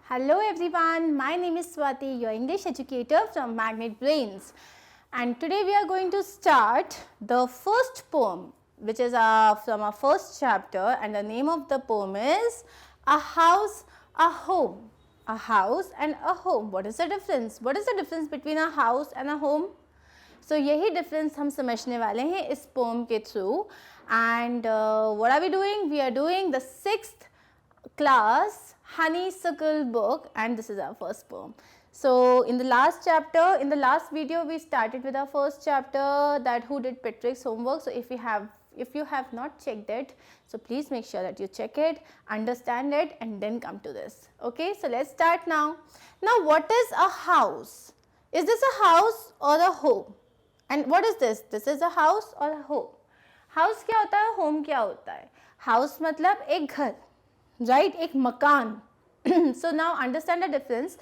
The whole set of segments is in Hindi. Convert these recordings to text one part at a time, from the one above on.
Hello everyone, my name is Swati, your English educator from Magnet Brains, and today we are going to start the first poem, which is from our first chapter, and the name of the poem is A House, a Home. A house and a home. What is the difference? What is the difference between a house and a home? So यही difference हम समझने वाले हैं इस poem के through. And what are we doing? We are doing the 6th class honeysuckle book, and this is our first poem. So in the last chapter, in the last video, we started with our first chapter, that who did Patrick's homework. So if you have not checked it, so please make sure that you check it, understand it, and then come to this. Okay, so let's start now. Now what is a house? Is this a house or a home? And what is this? This is a house or a home? House क्या होता है, home क्या होता है? House मतलब एक घर, right? एक मकान. So now understand the difference.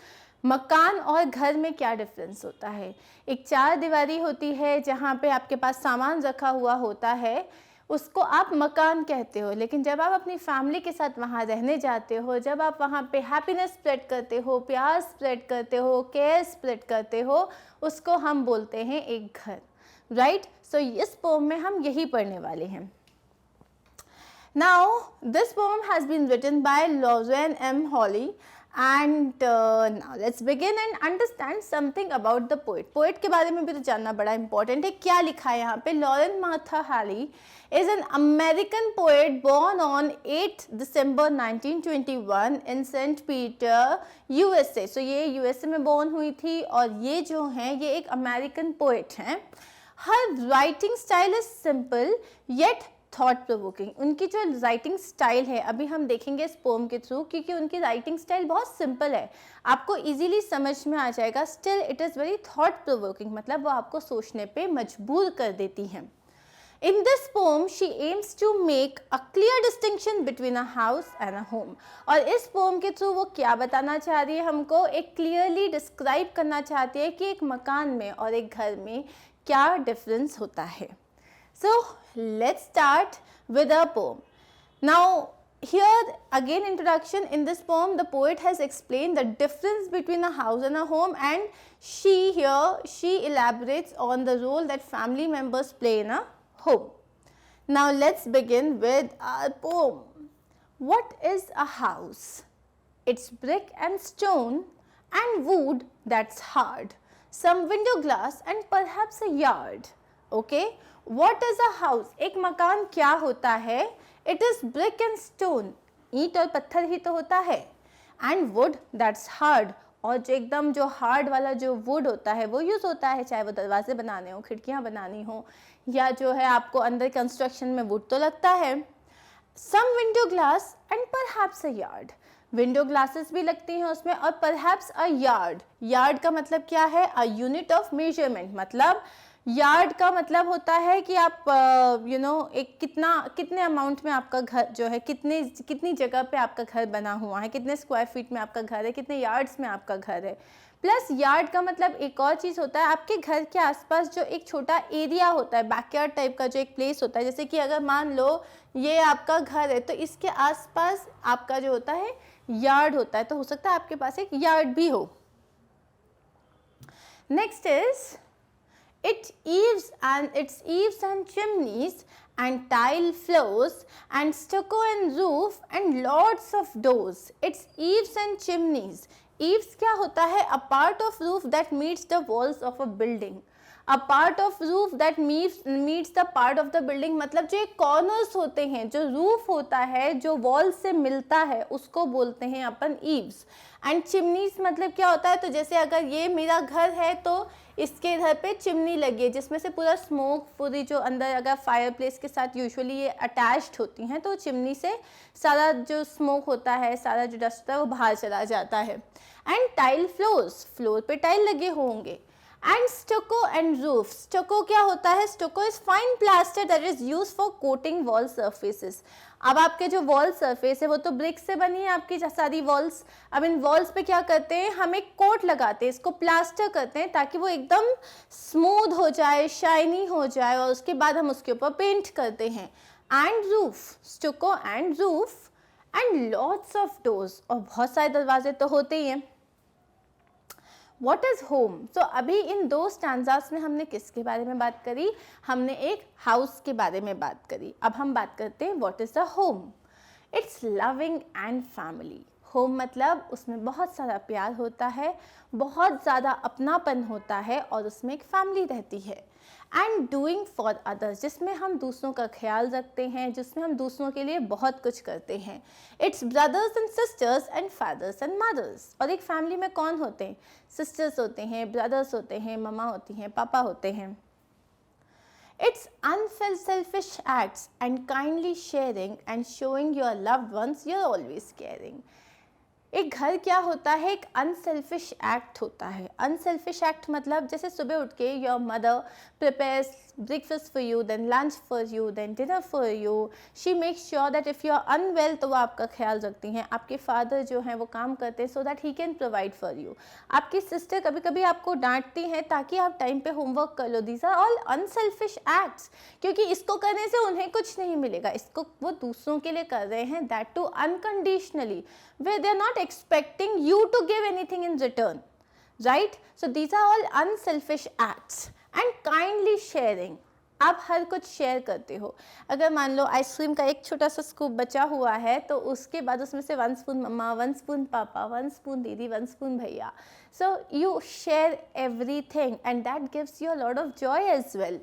मकान और घर में क्या डिफरेंस होता है? एक चार दीवारी होती है जहाँ पे आपके पास सामान रखा हुआ होता है, उसको आप मकान कहते हो. लेकिन जब आप अपनी फैमिली के साथ वहाँ रहने जाते हो, जब आप वहाँ पे हैप्पीनेस स्प्रेड करते हो, प्यार स्प्रेड करते हो, केयर स्प्रेड करते हो, उसको हम बोलते हैं एक घर, राइट? सो इस पोम में हम यही पढ़ने वाले हैं. Now this poem has been written by Lorraine M. Hawley, and now let's begin and understand something about the poet. Poet के बारे में भी तो जानना बड़ा important है. क्या लिखा है यहाँ पे? Lorraine Martha Hawley is an American poet born on 8th December 1921 in St. Peter, USA. So ये USA में born हुई थी, और ये जो हैं ये एक American poet हैं. Her writing style is simple yet thought provoking. उनकी जो राइटिंग स्टाइल है अभी हम देखेंगे इस पोम के थ्रू, क्योंकि उनकी राइटिंग स्टाइल बहुत सिंपल है, आपको इजीली समझ में आ जाएगा. Still it is very thought provoking, मतलब वो आपको सोचने पे मजबूर कर देती हैं. In this poem, she aims to make a clear distinction between a house and a home. और इस poem के थ्रू वो क्या बताना चाह रही है हमको? एक clearly describe करना चाहती है कि एक मकान में और एक घर में क्या difference होता है. So let's start with a poem. Now here again introduction. In this poem the poet has explained the difference between a house and a home, and she elaborates on the role that family members play in a home. Now let's begin with our poem. What is a house? It's brick and stone and wood that's hard, some window glass and perhaps a yard. Okay, what is a house? एक मकान क्या होता है? It is brick and stone, ईंट और पत्थर ही तो होता है. And wood that's hard, और जो एकदम जो हार्ड वाला जो वुड होता है वो यूज़ होता है, चाहे वो दरवाजे बनाने हो, खिड़कियाँ बनानी हो, या जो है आपको अंदर कंस्ट्रक्शन में वुड तो लगता है. Some window glass and perhaps a yard, window glasses भी लगती हैं उसमें, और परहैप्स अ यार्ड. यार्ड का मतलब क्या है? A unit of measurement. मतलब यार्ड का मतलब होता है कि आप एक कितने अमाउंट में आपका घर जो है, कितनी जगह पे आपका घर बना हुआ है, कितने स्क्वायर फीट में आपका घर है, कितने यार्ड्स में आपका घर है. प्लस यार्ड का मतलब एक और चीज़ होता है, आपके घर के आसपास जो एक छोटा एरिया होता है, बैकयार्ड टाइप का जो एक प्लेस होता है. जैसे कि अगर मान लो ये आपका घर है तो इसके आसपास आपका जो होता है यार्ड होता है, तो हो सकता है आपके पास एक यार्ड भी हो. Next is its eaves and chimneys and tile floors and stucco and roof and lots of doors. Its eaves and chimneys. Eaves क्या होता है? A part of roof that meets the walls of a building. A part of roof that meets the part of the building, मतलब जो एक कॉर्नर्स होते हैं, जो रूफ होता है, जो वॉल से मिलता है, उसको बोलते हैं अपन ईव्स. एंड चिमनीज मतलब क्या होता है? तो जैसे अगर ये मेरा घर है तो इसके इधर पे चिमनी लगी है जिसमें से पूरा स्मोक, पूरी जो अंदर अगर फायर प्लेस के साथ यूजुअली ये अटैच्ड होती हैं, तो चिमनी से सारा जो स्मोक होता है, सारा जो डस्ट होता है वो बाहर चला जाता है. एंड टाइल फ्लोर्स, फ्लोर पे टाइल लगे होंगे. And stucco and roof. Stucco क्या होता है? Stucco is fine plaster that is use for coating wall surfaces. अब आपके जो वॉल सरफेस है वो तो ब्रिक से बनी है आपकी सारी वॉल्स. अब इन वॉल्स पे क्या करते हैं? हम एक कोट लगाते हैं, इसको प्लास्टर करते हैं ताकि वो एकदम स्मूथ हो जाए, शाइनी हो जाए, और उसके बाद हम उसके ऊपर पेंट करते हैं. And roof, stucco and roof and lots of doors, और बहुत सारे दरवाजे तो होते ही हैं। What is home? So अभी इन दो स्टैंजास में हमने किसके बारे में बात करी? हमने एक हाउस के बारे में बात करी। अब हम बात करते हैं what is the home? It's loving and family. Home मतलब उसमें बहुत सारा प्यार होता है, बहुत ज़्यादा अपनापन होता है और उसमें एक फैमिली रहती है। एंड डूइंग फॉर अदर्स, जिसमें हम दूसरों का ख्याल रखते हैं, जिसमें हम दूसरों के लिए बहुत कुछ करते हैं। It's brothers and sisters and fathers and mothers. और एक फैमिली में कौन होते हैं? सिस्टर्स होते हैं, ब्रदर्स होते हैं, ममा होती हैं, पापा होते हैं। It's unselfish acts and kindly sharing and showing your loved ones you're always caring. एक घर क्या होता है? एक अनसेल्फिश एक्ट होता है। अनसेल्फिश एक्ट मतलब जैसे सुबह उठ के your mother prepares breakfast for you, then lunch for you, then dinner for you. She makes sure that if you are unwell तो वो आपका ख्याल रखती हैं। आपके फादर जो हैं वो काम करते हैं so that he can provide for you. आपकी सिस्टर कभी कभी आपको डांटती हैं ताकि आप टाइम पे होमवर्क कर लो। These are all unselfish acts, क्योंकि इसको करने से उन्हें कुछ नहीं मिलेगा, इसको वो दूसरों के लिए कर रहे हैं, that to unconditionally, where they are not expecting you to give anything in return, right? So these are all unselfish acts. And kindly sharing, आप हर कुछ शेयर करते हो। अगर मान लो आइसक्रीम का एक छोटा सा स्कूप बचा हुआ है तो उसके बाद उसमें से 1 स्पून मम्मा, 1 स्पून पापा, 1 स्पून दीदी, 1 स्पून भैया। So you share everything and that gives you a lot of joy as well.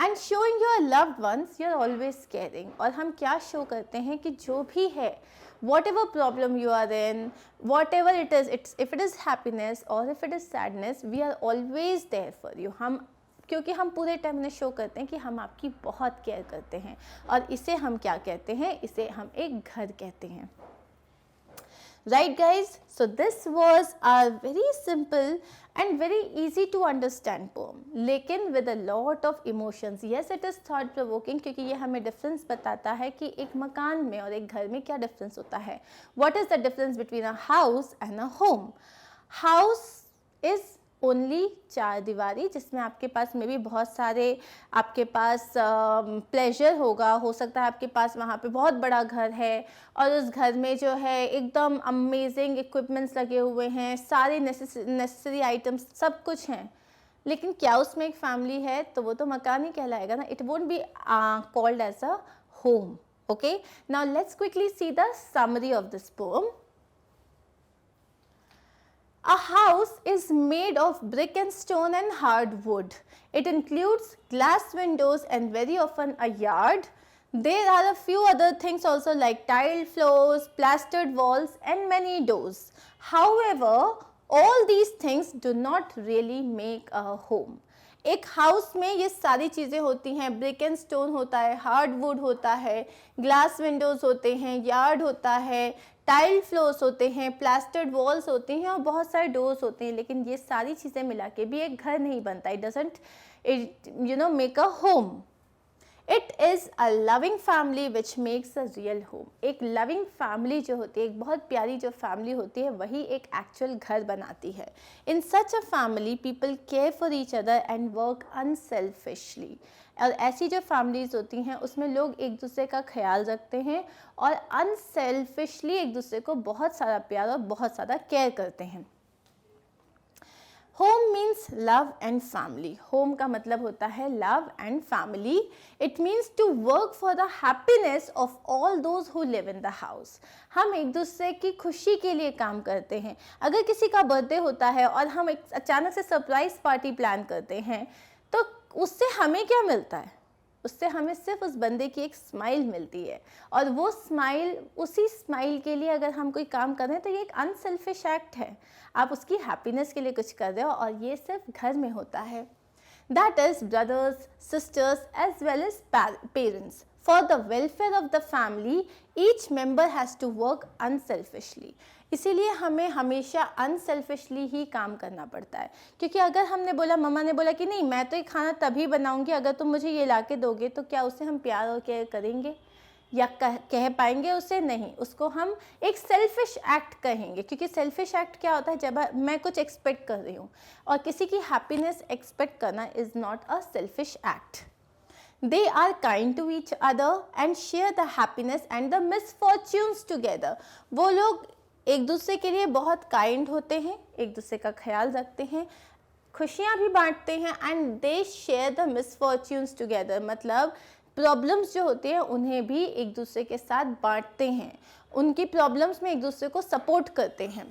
And showing your loved ones you are always caring. और हम क्या शो करते हैं कि जो भी है, whatever problem you are in, whatever it is, if it is happiness or if it is sadness, we are always there for you. हम क्योंकि हम पूरे टाइम में शो करते हैं कि हम आपकी बहुत केयर करते हैं, और इसे हम क्या कहते हैं? इसे हम एक घर कहते हैं। Right guys, so this was our very simple and very easy to understand poem, लेकिन with a lot of emotions. Yes, it is thought provoking क्योंकि ये हमें डिफरेंस बताता है कि एक मकान में और एक घर में क्या डिफरेंस होता है। What is the difference between a house and a home? House is only 4 दीवारी, जिसमें आपके पास में भी बहुत सारे आपके पास प्लेजर होगा। हो सकता है आपके पास वहाँ पे बहुत बड़ा घर है और उस घर में जो है एकदम अमेजिंग इक्विपमेंट्स लगे हुए हैं, सारे नेसेसरी आइटम्स सब कुछ हैं, लेकिन क्या उसमें एक फैमिली है? तो वो तो मकान ही कहलाएगा ना। It won't be called as a home. Okay, now let's quickly see the summary of this poem. A house is made of brick and stone and hard wood. It includes glass windows and very often a yard. There are a few other things also like tiled floors, plastered walls and many doors. However, all these things do not really make a home. एक हाउस में ये सारी चीज़ें होती हैं, ब्रिक एंड स्टोन होता है, हार्ड वुड होता है, ग्लास विंडोज़ होते हैं, यार्ड होता है, टाइल फ्लोर्स होते हैं, प्लास्टर्ड वॉल्स होती हैं और बहुत सारे डोर्स होते हैं, लेकिन ये सारी चीज़ें मिला के भी एक घर नहीं बनता। It doesn't make a home. It is a loving family which makes a real home. एक लविंग फैमिली जो होती है, एक बहुत प्यारी जो फैमिली होती है, वही एक एक्चुअल घर बनाती है. In such a family people care for each other and work unselfishly. और ऐसी जो फैमिलीज़ होती हैं उसमें लोग एक दूसरे का ख्याल रखते हैं और अनसेल्फिशली एक दूसरे को बहुत सारा प्यार और बहुत ज़्यादा केयर करते हैं. Home means love and family. Home का मतलब होता है love and family. It means to work for the happiness of all those who live in the house. हम एक दूसरे की खुशी के लिए काम करते हैं. अगर किसी का बर्थडे होता है और हम एक अचानक से सरप्राइज पार्टी प्लान करते हैं तो उससे हमें क्या मिलता है? उससे हमें सिर्फ उस बंदे की एक स्माइल मिलती है, और वो स्माइल, उसी स्माइल के लिए अगर हम कोई काम कर रहे हैं तो ये एक अनसेल्फिश एक्ट है. आप उसकी हैप्पीनेस के लिए कुछ कर रहे हो और ये सिर्फ घर में होता है. That is brothers, sisters as well as parents. For the welfare of the family each member has to work unselfishly. इसीलिए हमें हमेशा अनसेल्फिशली ही काम करना पड़ता है, क्योंकि अगर हमने बोला, मम्मा ने बोला कि नहीं मैं तो ये खाना तभी बनाऊंगी अगर तुम मुझे ये ला के दोगे, तो क्या उसे हम प्यार और केयर करेंगे या कह पाएंगे उसे? नहीं, उसको हम एक सेल्फिश एक्ट कहेंगे. क्योंकि सेल्फिश एक्ट क्या होता है? जब मैं कुछ एक्सपेक्ट कर रही हूँ, और किसी की हैप्पीनेस एक्सपेक्ट करना is not a selfish act. They are kind to each other and share the happiness and the misfortunes together. वो लोग एक दूसरे के लिए बहुत काइंड होते हैं, एक दूसरे का ख्याल रखते हैं, खुशियाँ भी बांटते हैं, and they share the misfortunes together, मतलब प्रॉब्लम्स जो होते हैं उन्हें भी एक दूसरे के साथ बांटते हैं, उनकी प्रॉब्लम्स में एक दूसरे को सपोर्ट करते हैं.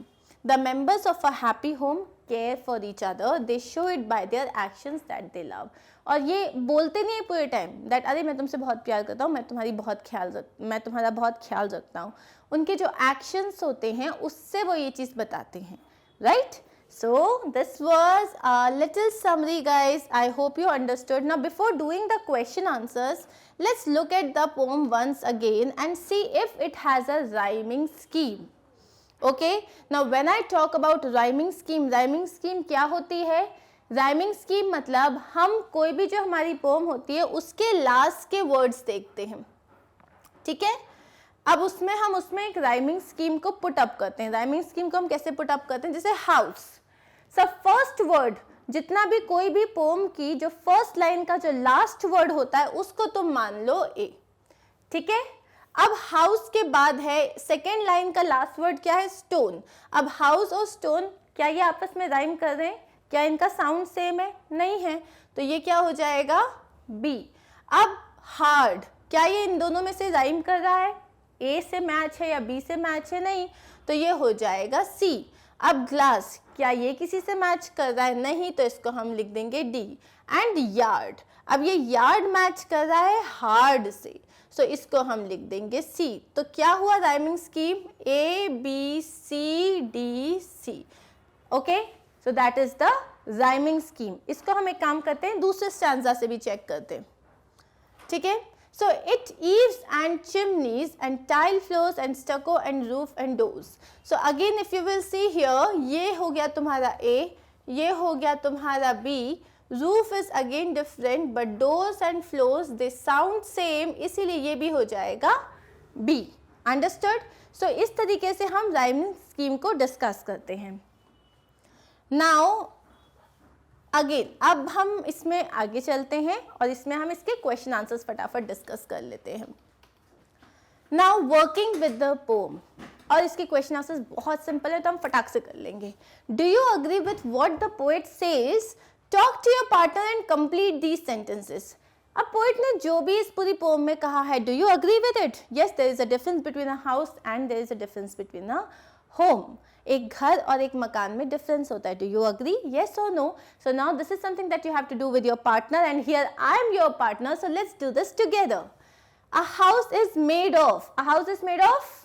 The members of a happy home care for each other, they show it by their actions that they love. और ये बोलते नहीं है पूरे टाइम दैट अरे मैं तुमसे बहुत प्यार करता हूँ, मैं तुम्हारा बहुत ख्याल रखता हूँ. उनके जो एक्शंस होते हैं उससे वो ये चीज़ बताते हैं, right? So this was a little summary, guys. I hope you understood. Now before doing the question answers, let's look at the poem once again and see if it has a rhyming scheme. Okay, now when I talk about rhyming scheme क्या होती है? Rhyming scheme मतलब हम कोई भी जो हमारी poem होती है उसके लास्ट के वर्ड्स देखते हैं, ठीक है? अब उसमें एक राइमिंग स्कीम को पुट अप करते हैं. राइमिंग स्कीम को हम कैसे पुट अप करते हैं? जैसे हाउस, सब फर्स्ट वर्ड, जितना भी कोई भी पोम की जो फर्स्ट लाइन का जो लास्ट वर्ड होता है उसको तुम मान लो ए, ठीक है? अब हाउस के बाद है सेकेंड लाइन का लास्ट वर्ड क्या है? स्टोन. अब हाउस और स्टोन क्या ये आपस में राइम कर रहे हैं? क्या इनका साउंड सेम है? नहीं है, तो ये क्या हो जाएगा? बी. अब हार्ड, क्या ये इन दोनों में से राइम कर रहा है? ए से मैच है या बी से मैच है? नहीं, तो ये हो जाएगा सी. अब ग्लास, क्या ये किसी से मैच कर रहा है? नहीं, तो इसको हम लिख देंगे डी. एंड यार्ड, अब ये यार्ड मैच कर रहा है हार्ड से, सो इसको हम लिख देंगे सी. तो क्या हुआ rhyming scheme? A B C D C. Okay, so that is the rhyming scheme. इसको हम एक काम करते हैं, दूसरे स्टैंजा से भी चेक करते हैं, ठीक है? So it eaves and chimneys and tile floors and stucco and roof and doors. So again if you will see here, ये हो गया तुम्हारा A, ये हो गया तुम्हारा B. Roof is again different but doors and floors they sound same, इसीलिए ये भी हो जाएगा B. Understood? So इस तरीके से हम rhyming scheme को डिस्कस करते हैं. Now अगेन अब हम इसमें आगे चलते हैं और इसमें हम इसके क्वेश्चन आंसर्स फटाफट डिस्कस कर लेते हैं. Now working with the pome, और इसके क्वेश्चन आंसर्स बहुत सिंपल है तो हम फटाक से कर लेंगे. Do you agree with what the poet says? Talk to your partner and complete these sentences. अब पोएट ने जो भी इस पूरी पोम में कहा है, do you agree with it? Yes, there is a difference between a house and there is a difference between a home. एक घर और एक मकान में डिफरेंस होता है. Do you agree? येस और no? So now this is something that you have to do with your partner and here I am your partner, so let's do this together. A house is made of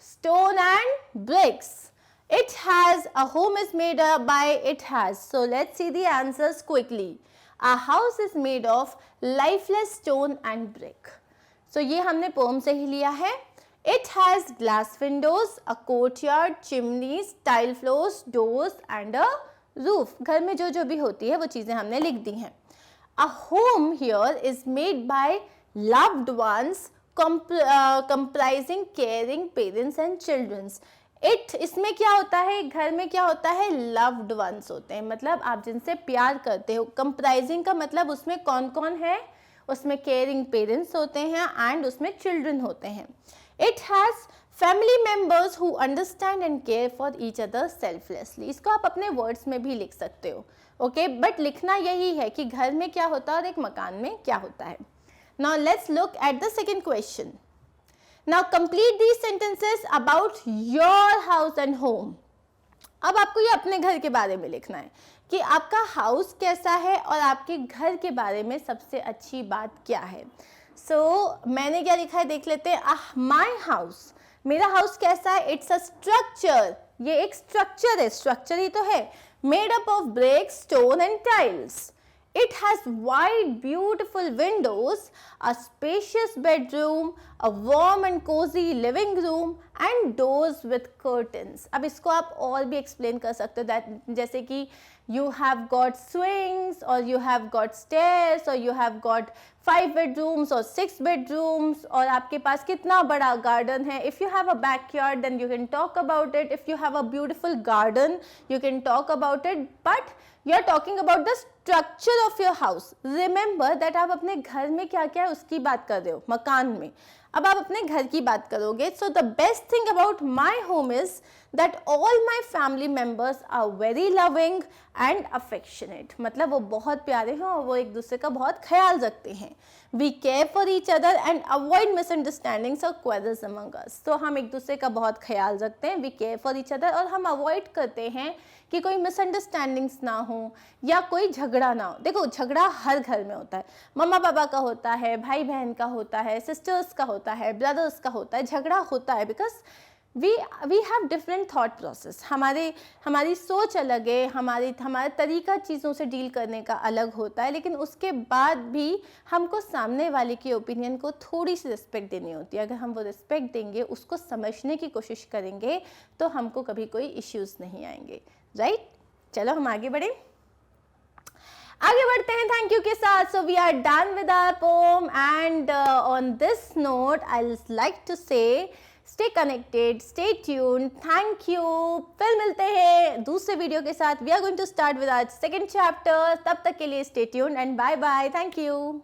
stone and bricks. It has a home is made by it has. So let's see the answers quickly. A house is made of lifeless stone and brick. So ये हमने poem से ही लिया है. It has glass windows, a courtyard, chimneys, tile floors, doors and a roof. घर में जो भी होती है वो चीज़ें हमने लिख दी हैं. A home here is made by loved ones, comprising caring parents and children. It इसमें क्या होता है? घर में क्या होता है? loved ones होते हैं, मतलब आप जिनसे प्यार करते हो. comprising का मतलब उसमें कौन कौन है? उसमें caring parents होते हैं and उसमें children होते हैं. It has family members who understand and care for each other selflessly. इसको आप अपने वर्ड्स में भी लिख सकते हो, ओके? बट लिखना यही है कि घर में क्या होता है और एक मकान में क्या होता है. Now let's look at the second question. Now complete these sentences about your house and home. अब आपको ये अपने घर के बारे में लिखना है कि आपका हाउस कैसा है और आपके घर के बारे में सबसे अच्छी बात क्या है. मैंने क्या लिखा है देख लेते हैं. माई हाउस, मेरा हाउस कैसा है? इट्स अ स्ट्रक्चर, ये एक स्ट्रक्चर है, स्ट्रक्चर ही तो है. Made up of brick, stone and tiles. It has wide, beautiful windows, a spacious bedroom, a warm and cozy living room, and doors with curtains. अब इसको आप और भी explain कर सकते हो, जैसे कि you have got swings, or you have got stairs, or you have got 5 bedrooms or 6 bedrooms, और आपके पास कितना बड़ा garden है. If you have a backyard, then you can talk about it. If you have a beautiful garden, you can talk about it. But you are talking about the structure of your house, remember that आप अपने घर में क्या क्या है उसकी बात कर रहे हो, मकान में। अब आप अपने घर की बात करोगे, so the best thing about my home is that all my family members are very loving and affectionate, मतलब वो बहुत प्यारे हैं और वो एक दूसरे का बहुत ख्याल रखते हैं। We care for each other and avoid misunderstandings और क्वेरल्स अमंग अस, तो हम एक दूसरे का बहुत ख्याल रखते हैं, we care for each other, और हम अवॉइड करते हैं कि कोई मिसअंडरस्टैंडिंग्स ना हो या कोई झगड़ा ना हो। देखो झगड़ा हर घर में होता है, मम्मा पापा का होता है, भाई बहन का होता है, सिस्टर्स का होता है, ब्रदर्स का होता है, झगड़ा होता है because we have different thought process, हमारी सोच अलग है, हमारा तरीका चीज़ों से डील करने का अलग होता है, लेकिन उसके बाद भी हमको सामने वाले की ओपिनियन को थोड़ी सी रिस्पेक्ट देनी होती है। अगर हम वो रिस्पेक्ट देंगे, उसको समझने की कोशिश करेंगे, तो हमको कभी कोई इश्यूज़ नहीं आएंगे, राइट? चलो हम आगे बढ़ें, आगे बढ़ते हैं थैंक यू के साथ। So we are done with our poem and on this note I like to say stay connected, stay tuned, thank you. फिर मिलते हैं दूसरे वीडियो के साथ। We are going to start with our second chapter. तब तक के लिए stay tuned and bye bye, thank you.